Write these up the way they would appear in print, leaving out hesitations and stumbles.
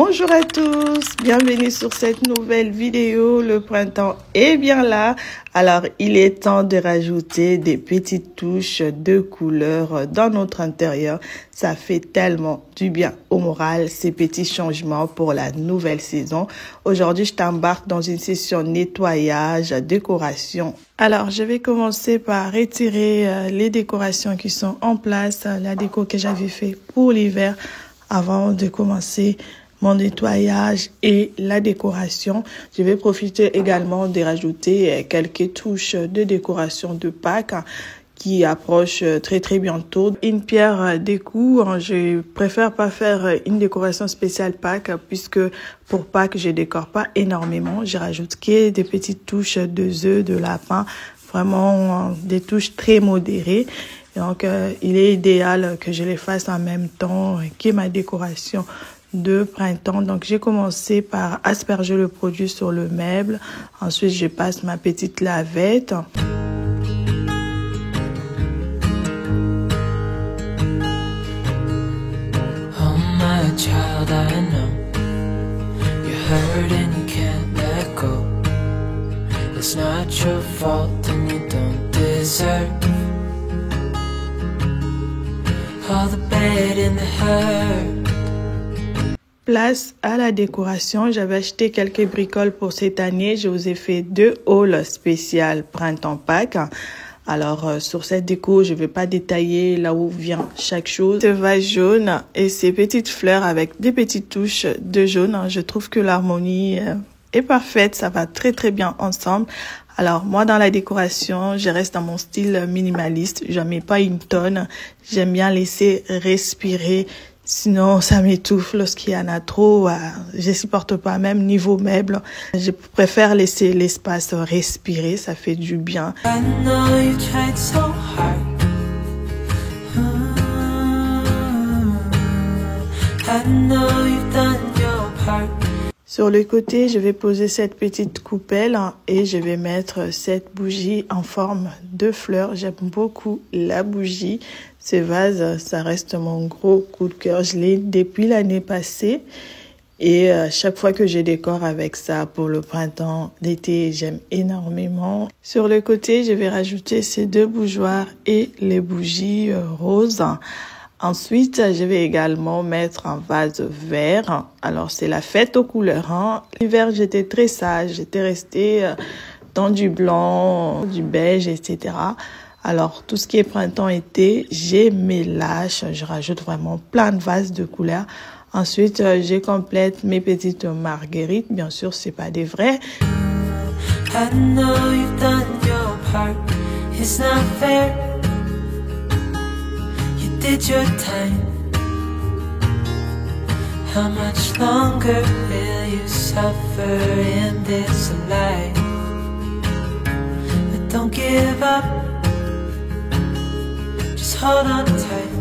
Bonjour à tous, bienvenue sur cette nouvelle vidéo. Le printemps est bien là, alors il est temps de rajouter des petites touches de couleur dans notre intérieur. Ça fait tellement du bien au moral, ces petits changements pour la nouvelle saison. Aujourd'hui, je t'embarque dans une session nettoyage, décoration. Alors, je vais commencer par retirer les décorations qui sont en place, la déco que j'avais fait pour l'hiver avant de commencer mon nettoyage et la décoration. Je vais profiter également de rajouter quelques touches de décoration de Pâques qui approche très bientôt. Une pierre des coups, je préfère pas faire une décoration spéciale Pâques puisque pour Pâques je décore pas énormément. Je rajoute que des petites touches de œufs, de lapin, vraiment des touches très modérées. Donc il est idéal que je les fasse en même temps que ma décoration de printemps. Donc j'ai commencé par asperger le produit sur le meuble. Ensuite je passe ma petite lavette. Oh my child, I know you're hurt and you can't let go. It's not your fault and you don't deserve all the bad and the hurt. Place à la décoration. J'avais acheté quelques bricoles pour cette année. Je vous ai fait 2 hauls spéciales printemps-Pâques. Alors, sur cette déco, je vais pas détailler là où vient chaque chose. Ce vase jaune et ces petites fleurs avec des petites touches de jaune. Je trouve que l'harmonie est parfaite. Ça va très bien ensemble. Alors, moi, dans la décoration, je reste dans mon style minimaliste. Je mets pas une tonne. J'aime bien laisser respirer. Sinon, ça m'étouffe lorsqu'il y en a trop. Je supporte pas, même niveau meuble. Je préfère laisser l'espace respirer. Ça fait du bien. I know you tried so hard. I know you've done your part. Sur le côté, je vais poser cette petite coupelle et je vais mettre cette bougie en forme de fleur. J'aime beaucoup la bougie. Ce vase, ça reste mon gros coup de cœur. Je l'ai depuis l'année passée et chaque fois que je décore avec ça pour le printemps, l'été, j'aime énormément. Sur le côté, je vais rajouter ces 2 bougeoirs et les bougies roses. Ensuite, je vais également mettre un vase vert. Alors, c'est la fête aux couleurs. L'hiver, j'étais très sage. J'étais restée dans du blanc, du beige, etc. Alors, tout ce qui est printemps-été, j'ai mes lâches. Je rajoute vraiment plein de vases de couleurs. Ensuite, je complète mes petites marguerites. Bien sûr, c'est pas des vrais. I know you've done your part. It's not fair. Did your time. How much longer will you suffer in this life? But don't give up. Just hold on tight.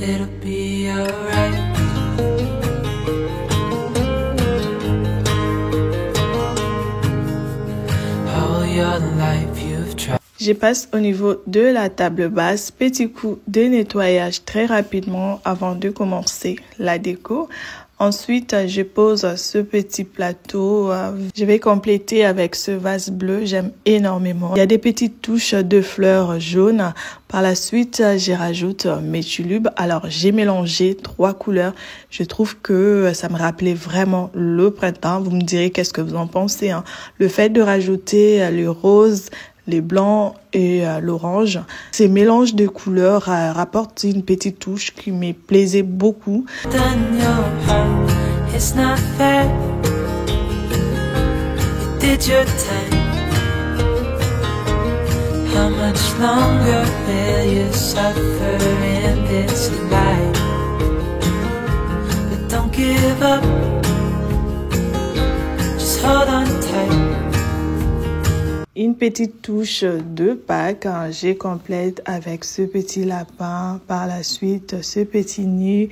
It'll be alright. All your life you've tried. Je passe au niveau de la table basse, petit coup de nettoyage très rapidement avant de commencer la déco. Ensuite, je pose ce petit plateau. Je vais compléter avec ce vase bleu, j'aime énormément. Il y a des petites touches de fleurs jaunes. Par la suite, je rajoute mes tulipes. Alors, j'ai mélangé 3 couleurs. Je trouve que ça me rappelait vraiment le printemps. Vous me direz qu'est-ce que vous en pensez. Le fait de rajouter le rose, les blancs et l'orange. Ces mélanges de couleurs rapportent une petite touche qui me plaisait beaucoup. It's not fair. You did your time. How much longer will you suffer in this life? But don't give up. Just hold on tight. Une petite touche de Pâques, je complète avec ce petit lapin, par la suite ce petit nid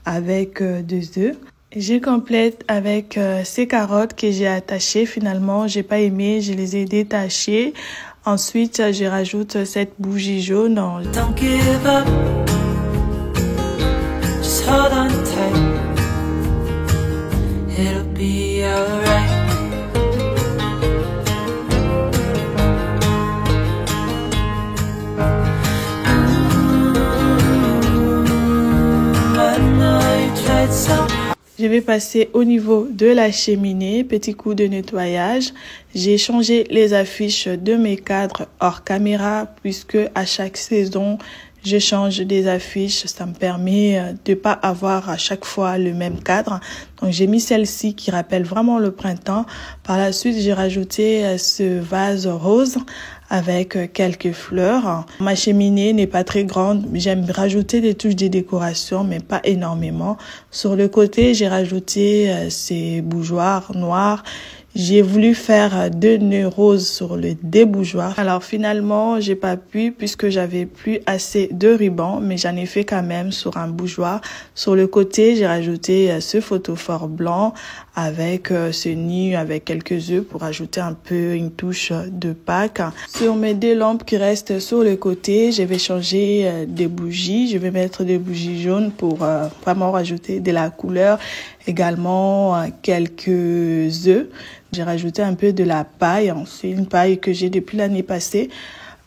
avec 2 œufs. Je complète avec ces carottes que j'ai attachées. Finalement, j'ai pas aimé, je les ai détachées. Ensuite, je rajoute cette bougie jaune. Don't give up. Just hold on tight. lights up. Je vais passer au niveau de la cheminée, petit coup de nettoyage. J'ai changé les affiches de mes cadres hors caméra puisque à chaque saison, je change des affiches. Ça me permet de pas avoir à chaque fois le même cadre. Donc j'ai mis celle-ci qui rappelle vraiment le printemps. Par la suite, j'ai rajouté ce vase rose avec quelques fleurs. Ma cheminée n'est pas très grande. J'aime rajouter des touches de décoration, mais pas énormément. Sur le côté, j'ai rajouté ces bougeoirs noirs. J'ai voulu faire 2 nœuds roses sur le débougeoir. Alors finalement, j'ai pas pu puisque j'avais plus assez de ruban, mais j'en ai fait quand même sur un bougeoir. Sur le côté, j'ai rajouté ce photophore blanc avec ce nid avec quelques œufs pour ajouter un peu une touche de Pâques. Sur mes 2 lampes qui restent sur le côté, je vais changer des bougies. Je vais mettre des bougies jaunes pour vraiment rajouter de la couleur. Également quelques œufs. J'ai rajouté un peu de la paille. C'est une paille que j'ai depuis l'année passée.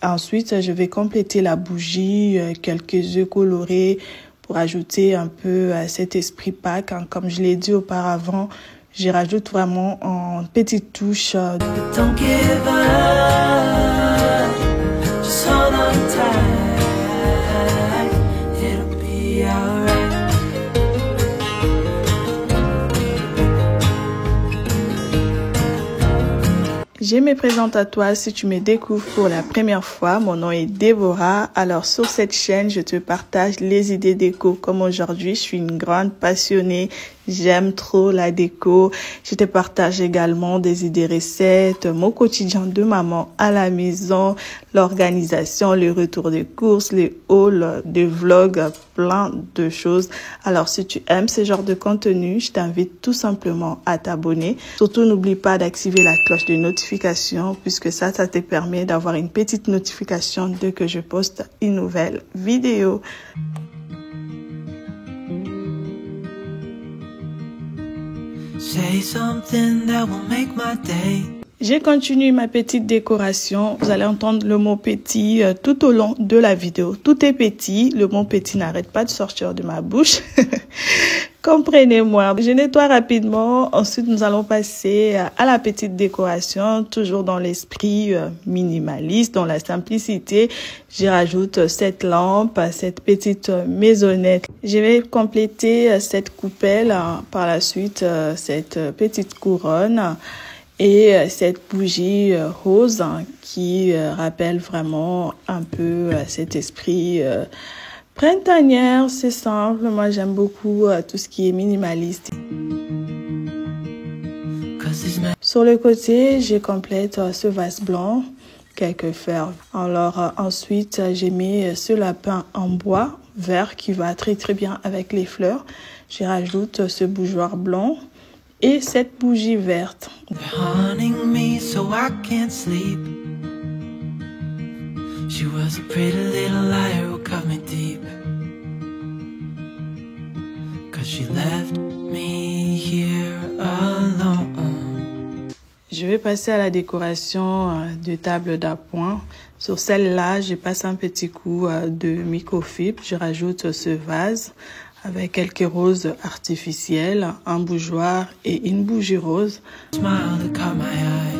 Ensuite, je vais compléter la bougie, quelques œufs colorés pour ajouter un peu cet esprit Pâques. Comme je l'ai dit auparavant, j'y rajoute vraiment en petites touches. Don't give up, just hold on tight, it'll be alright. Je me présente à toi si tu me découvres pour la première fois. Mon nom est Déborah. Alors sur cette chaîne, je te partage les idées déco. Comme aujourd'hui, je suis une grande passionnée. J'aime trop la déco. Je te partage également des idées recettes, mon quotidien de maman à la maison, l'organisation, le retour des courses, les hauls, des vlogs, plein de choses. Alors si tu aimes ce genre de contenu, je t'invite tout simplement à t'abonner. Surtout, n'oublie pas d'activer la cloche de notification puisque ça te permet d'avoir une petite notification dès que je poste une nouvelle vidéo. Say something that will make my day. J'ai continué ma petite décoration. Vous allez entendre le mot petit tout au long de la vidéo. Tout est petit. Le mot petit n'arrête pas de sortir de ma bouche. Comprenez-moi. Je nettoie rapidement. Ensuite, nous allons passer à la petite décoration, toujours dans l'esprit minimaliste, dans la simplicité. J'y rajoute cette lampe, cette petite maisonnette. Je vais compléter cette coupelle, par la suite cette petite couronne et cette bougie rose qui rappelle vraiment un peu cet esprit printanière. C'est simple, moi j'aime beaucoup tout ce qui est minimaliste. Sur le côté, je complète ce vase blanc, quelques fleurs. Alors ensuite, j'ai mis ce lapin en bois vert qui va très très bien avec les fleurs. Je rajoute ce bougeoir blanc et cette bougie verte. Haunting me so I can't sleep. She was a pretty little liar who cut me deep. 'Cause she left me here alone. Je vais passer à la décoration de table d'appoint. Sur celle-là, je passe un petit coup de microfibre. Je rajoute ce vase avec quelques roses artificielles, un bougeoir et une bougie rose. Smile that caught my eye.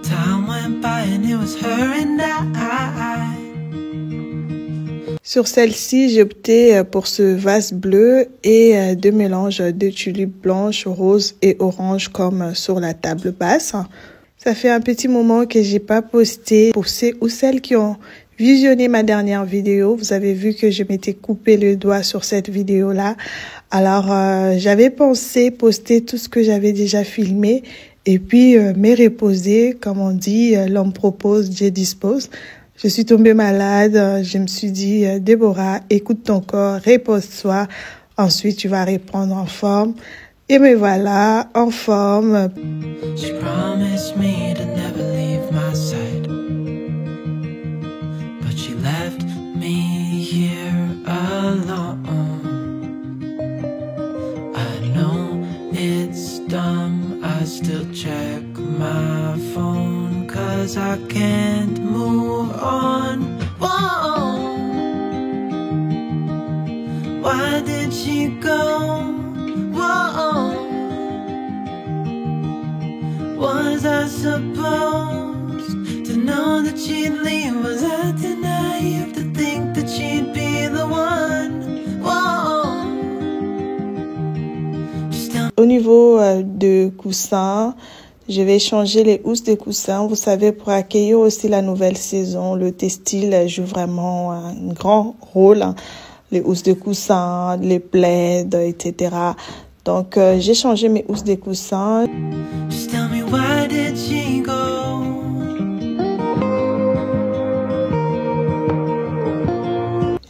Time went by and it was her and I. Sur celle-ci, j'ai opté pour ce vase bleu et 2 mélanges de tulipes blanches, roses et oranges comme sur la table basse. Ça fait un petit moment que j'ai pas posté. Pour ceux ou celles qui ont visionné ma dernière vidéo, vous avez vu que je m'étais coupé le doigt sur cette vidéo-là. Alors, j'avais pensé poster tout ce que j'avais déjà filmé et puis me reposer. Comme on dit, l'homme propose, Dieu dispose. Je suis tombée malade. Je me suis dit, Déborah, écoute ton corps, repose-toi. Ensuite, tu vas reprendre en forme. Et me voilà en forme. She promised me to never leave my side, but she left me here alone. I know it's dumb, I still check my phone 'cause I can't move on. Whoa. Why did she go? Whoa. Was I supposed to know that she'd leave? Was I too naive to think that she'd be the one? Whoa. Au niveau de coussins, je vais changer les housses des coussins. Vous savez, pour accueillir aussi la nouvelle saison, le textile joue vraiment un grand rôle. Les housses de coussins, les plaids, etc. Donc, j'ai changé mes housses des coussins. Just tell me, why did she go?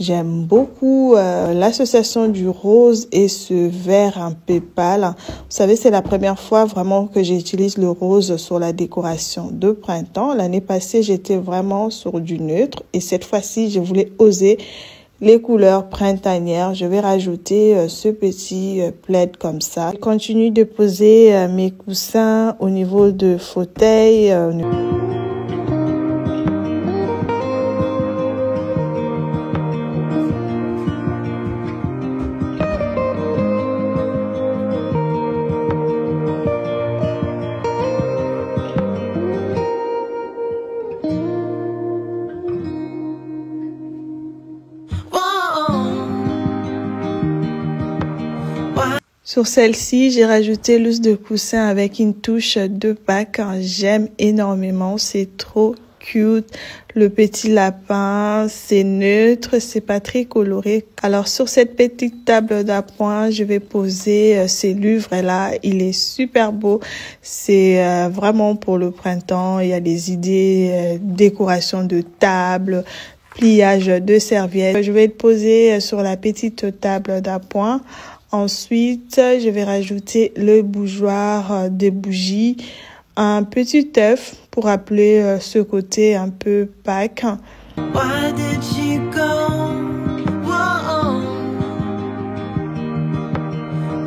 J'aime beaucoup l'association du rose et ce vert un peu pâle. Vous savez, c'est la première fois vraiment que j'utilise le rose sur la décoration de printemps. L'année passée, j'étais vraiment sur du neutre et cette fois-ci, je voulais oser les couleurs printanières. Je vais rajouter ce petit plaid comme ça. Je continue de poser mes coussins au niveau de fauteuil. Sur celle-ci, j'ai rajouté l'housse de coussin avec une touche de Pâques. J'aime énormément, c'est trop cute. Le petit lapin, c'est neutre, c'est pas très coloré. Alors sur cette petite table d'appoint, je vais poser ce livre-là. Il est super beau. C'est vraiment pour le printemps. Il y a des idées, décoration de table, pliage de serviettes. Je vais le poser sur la petite table d'appoint. Ensuite, je vais rajouter le bougeoir des bougies, un petit œuf pour rappeler ce côté un peu Pâques. Why did she go? Whoa.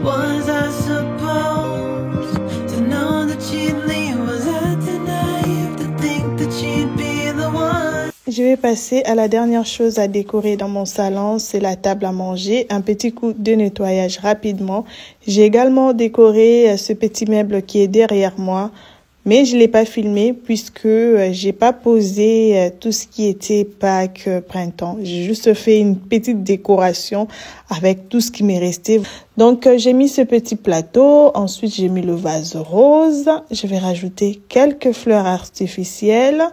Was I supposed to know that she'd leave? Was I too naive to think that she'd be the one? Je vais passer à la dernière chose à décorer dans mon salon, c'est la table à manger. Un petit coup de nettoyage rapidement. J'ai également décoré ce petit meuble qui est derrière moi, mais je l'ai pas filmé puisque j'ai pas posé tout ce qui était Pâques, printemps. J'ai juste fait une petite décoration avec tout ce qui m'est resté. Donc j'ai mis ce petit plateau, ensuite j'ai mis le vase rose. Je vais rajouter quelques fleurs artificielles.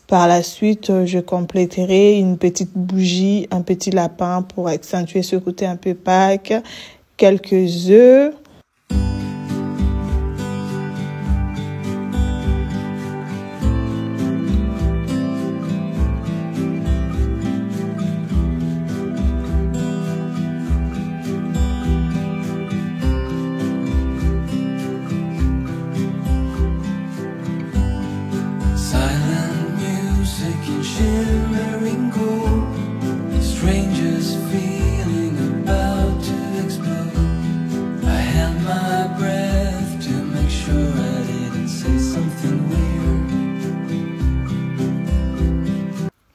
Par la suite, je compléterai une petite bougie, un petit lapin pour accentuer ce côté un peu Pâques, quelques œufs. Shimmering gold, strangers feeling about to explode. I held my breath to make sure I didn't say something weird.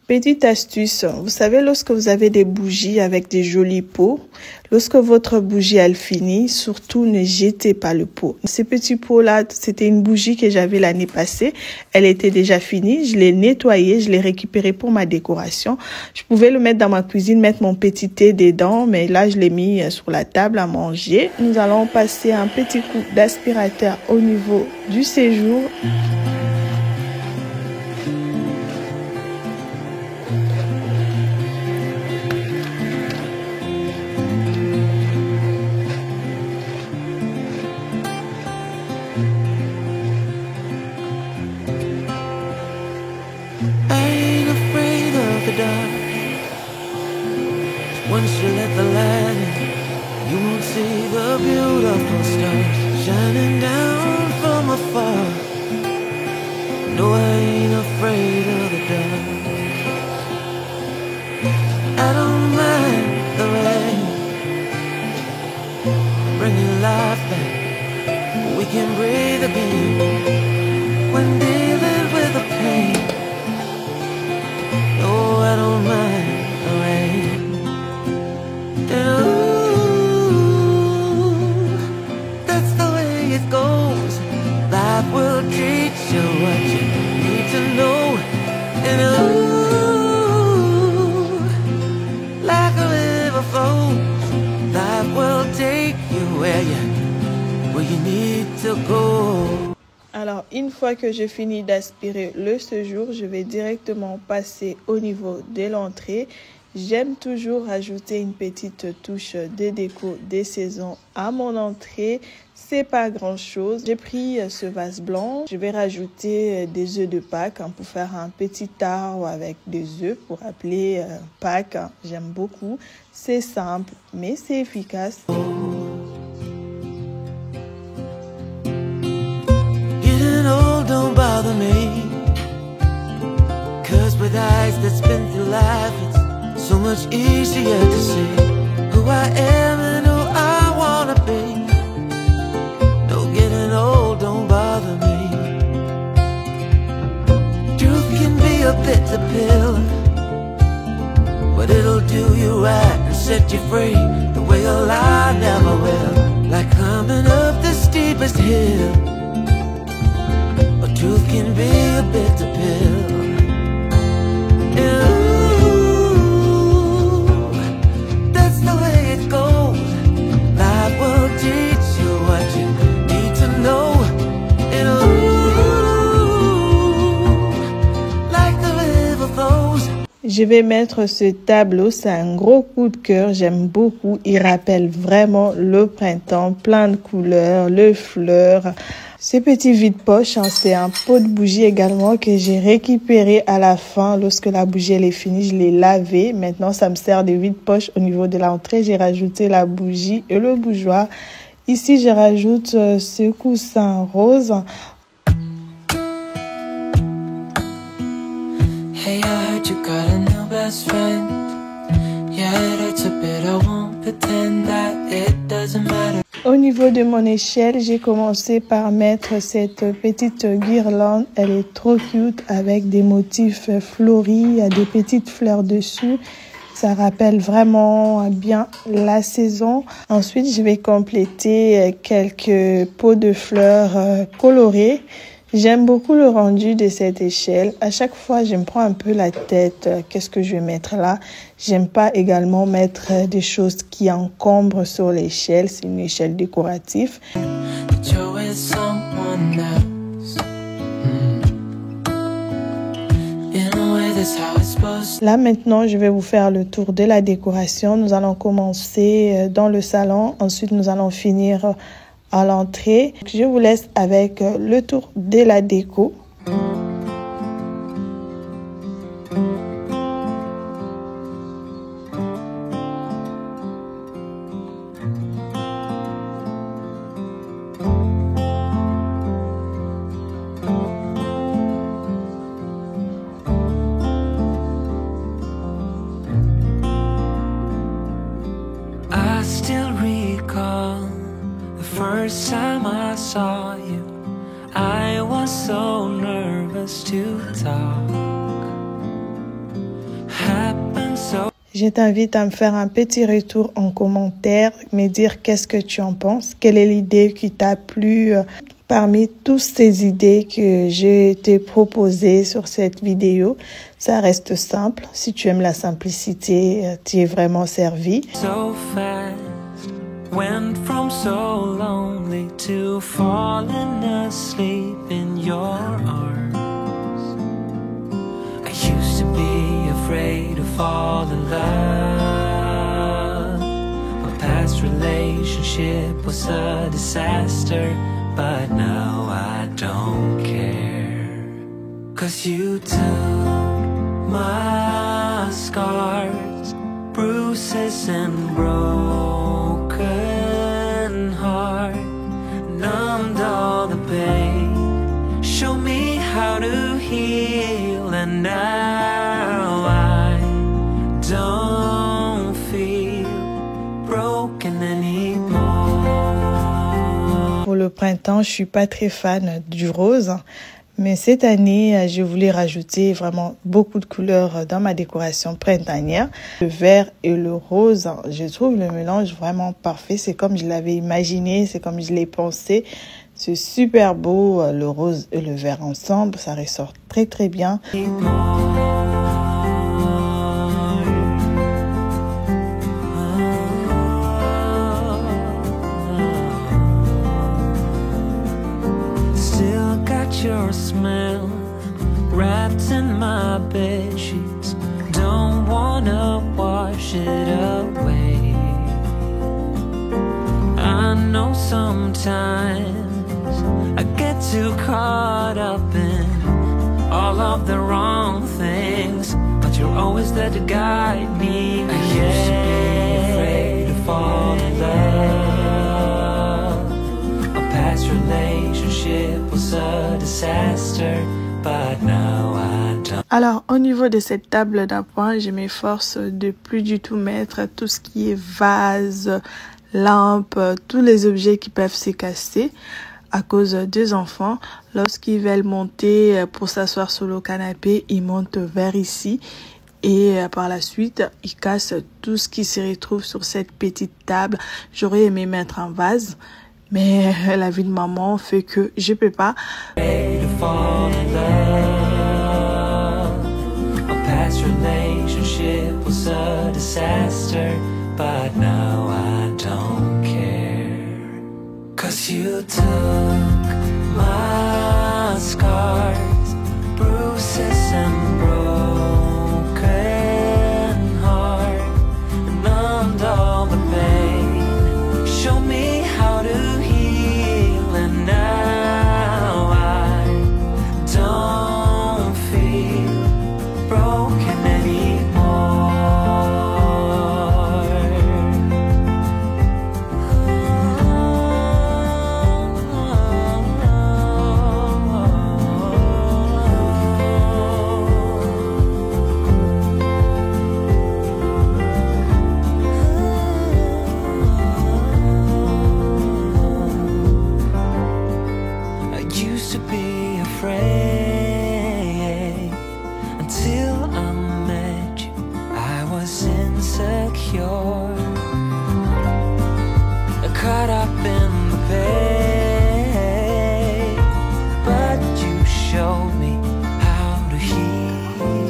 Petite astuce, vous savez, lorsque vous avez des bougies avec des jolis pots, lorsque votre bougie elle finit, surtout ne jetez pas le pot. Ces petits pots-là, c'était une bougie que j'avais l'année passée. Elle était déjà finie, je l'ai nettoyée, je l'ai récupérée pour ma décoration. Je pouvais le mettre dans ma cuisine, mettre mon petit thé dedans, mais là, je l'ai mis sur la table à manger. Nous allons passer un petit coup d'aspirateur au niveau du séjour. Once you let the light in, you won't see the beautiful stars shining down from afar. No, I ain't afraid of the dark. I don't mind the rain, bringing life back. We can breathe again when dealing with the pain. No, I don't mind the rain. you need to go. Alors, une fois que j'ai fini d'aspirer le séjour, je vais directement passer au niveau de l'entrée. J'aime toujours ajouter une petite touche de déco des saisons à mon entrée. C'est pas grand chose. J'ai pris ce vase blanc. Je vais rajouter des œufs de Pâques pour faire un petit arbre avec des œufs pour appeler Pâques. J'aime beaucoup. C'est simple, mais c'est efficace. Getting old don't bother me, 'cause with eyes that spin through life, it's so much easier to see who I am and who I wanna be. No, getting old don't bother me. Truth can be a bitter pill, but it'll do you right and set you free the way a lie never will. Like climbing up the steepest hill, but truth can be a bitter pill. And ooh, that's the way it goes. Life will teach you what you need to know. And ooh, like the river flows. Je vais mettre ce tableau, c'est un gros coup de cœur, j'aime beaucoup. Il rappelle vraiment le printemps, plein de couleurs, les fleurs. Ce petit vide-poche, c'est un pot de bougie également que j'ai récupéré à la fin. Lorsque la bougie elle est finie, je l'ai lavé. Maintenant, ça me sert de vide-poche au niveau de l'entrée. J'ai rajouté la bougie et le bougeoir. Ici, je rajoute ce coussin rose. Hey, I heard you got a new best friend. Yeah, it hurts a bit, I won't pretend that it doesn't matter. Au niveau de mon échelle, j'ai commencé par mettre cette petite guirlande. Elle est trop cute avec des motifs fleuris, des petites fleurs dessus. Ça rappelle vraiment bien la saison. Ensuite, je vais compléter quelques pots de fleurs colorés. J'aime beaucoup le rendu de cette échelle. À chaque fois, je me prends un peu la tête. Qu'est-ce que je vais mettre là? J'aime pas également mettre des choses qui encombrent sur l'échelle. C'est une échelle décorative. Là, maintenant, je vais vous faire le tour de la décoration. Nous allons commencer dans le salon. Ensuite, nous allons finir à l'entrée. Je vous laisse avec le tour de la déco. I still recall the first time I saw you. I was so nervous to talk. Happened so. Je t'invite à me faire un petit retour en commentaire, me dire qu'est-ce que tu en penses, quelle est l'idée qui t'a plu parmi toutes ces idées que j'ai été proposées sur cette vidéo. Ça reste simple. Si tu aimes la simplicité, tu es vraiment servi. So fast, went from so lonely to falling asleep in your arms. I used to be afraid to fall in love. My past relationship was a disaster, but now I don't care. 'Cause you took my scars, bruises and broken heart, numbed all the pain, show me how to heal, and now I don't feel broken anymore. Pour le printemps, je suis pas très fan du rose. Mais cette année, je voulais rajouter vraiment beaucoup de couleurs dans ma décoration printanière. Le vert et le rose, je trouve le mélange vraiment parfait. C'est comme je l'avais imaginé, c'est comme je l'ai pensé. C'est super beau, le rose et le vert ensemble. Ça ressort très très bien. know sometimes I get too caught up in all of the wrong things, but you're always there to guide me. I used to be afraid to fall in love. A past relationship was a disaster, but now I don't. Alors, au niveau de cette table d'appoint, je m'efforce de plus du tout mettre tout ce qui est vase, lampe, tous les objets qui peuvent se casser à cause des enfants. Lorsqu'ils veulent monter pour s'asseoir sur le canapé, ils montent vers ici et par la suite, ils cassent tout ce qui se retrouve sur cette petite table. J'aurais aimé mettre un vase, mais la vie de maman fait que je peux pas. Relationship was a disaster, but now I don't care. 'Cause you took my scars, bruises and broken heart, and numbed all the pain. Show me how to heal, and now I don't feel broken anymore. I used to be afraid until I met you. I was insecure, caught up in the pain, but you showed me how to heal.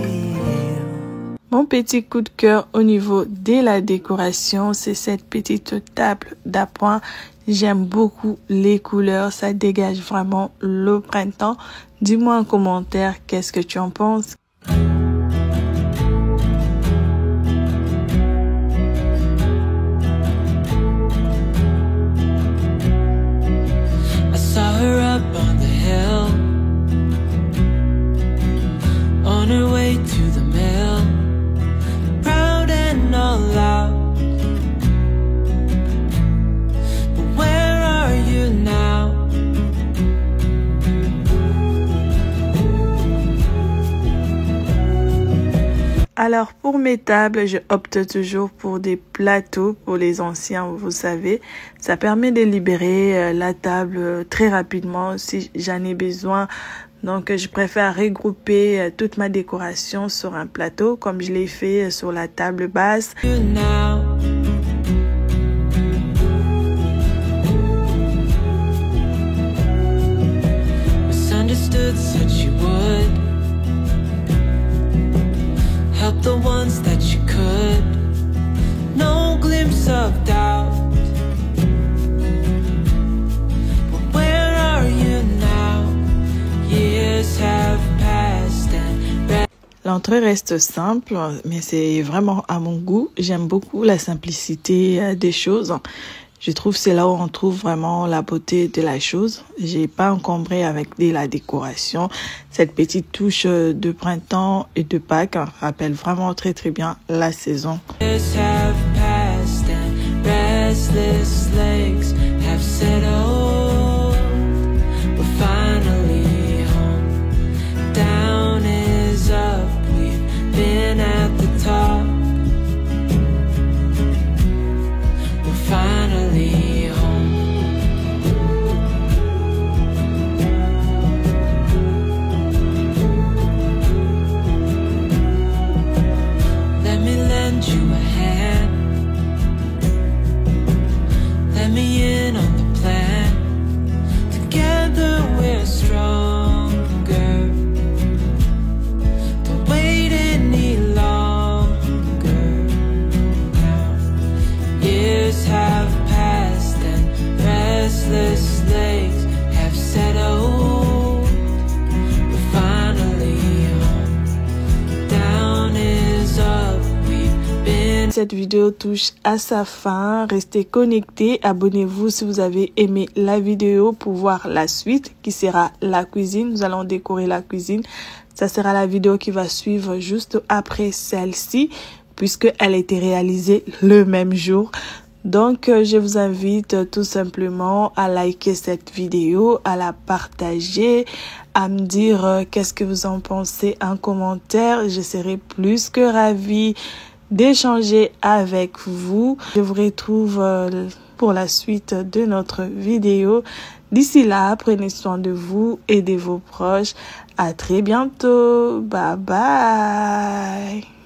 Mon petit coup de cœur au niveau de la décoration, c'est cette petite table d'appoint. J'aime beaucoup les couleurs, ça dégage vraiment le printemps. Dis-moi en commentaire qu'est-ce que tu en penses. I saw her up on the hill, on her way to the mill, proud and all out. But where are you now? Alors pour mes tables, je opte toujours pour des plateaux pour les anciens, vous savez. Ça permet de libérer la table très rapidement si j'en ai besoin. Donc je préfère regrouper toute ma décoration sur un plateau comme je l'ai fait sur la table basse. Misunderstood, said she would help the ones that you could. No glimpse of doubt. But where are you now? Years have passed and L'entrée reste simple, mais c'est vraiment à mon goût. J'aime beaucoup la simplicité des choses. Je trouve c'est là où on trouve vraiment la beauté de la chose. J'ai pas encombré avec de la décoration. Cette petite touche de printemps et de Pâques rappelle vraiment très très bien la saison. years have passed and restless legs have settled. We're finally home. Down is up. We've been at the top. We're finally home. Let me lend you a hand. Let me in on the plan. Together we're stronger. Don't wait any longer now. Years have passed and restless legs have settled. We're finally home. Down is up. We've been Cette vidéo touche à sa fin. Restez connectés. Abonnez-vous si vous avez aimé la vidéo pour voir la suite qui sera la cuisine. Nous allons décorer la cuisine. Ça sera la vidéo qui va suivre juste après celle-ci puisqu'elle a été réalisée le même jour. Donc, je vous invite tout simplement à liker cette vidéo, à la partager, à me dire qu'est-ce que vous en pensez en commentaire. Je serai plus que ravie d'échanger avec vous. Je vous retrouve pour la suite de notre vidéo. D'ici là, prenez soin de vous et de vos proches. À très bientôt. Bye bye.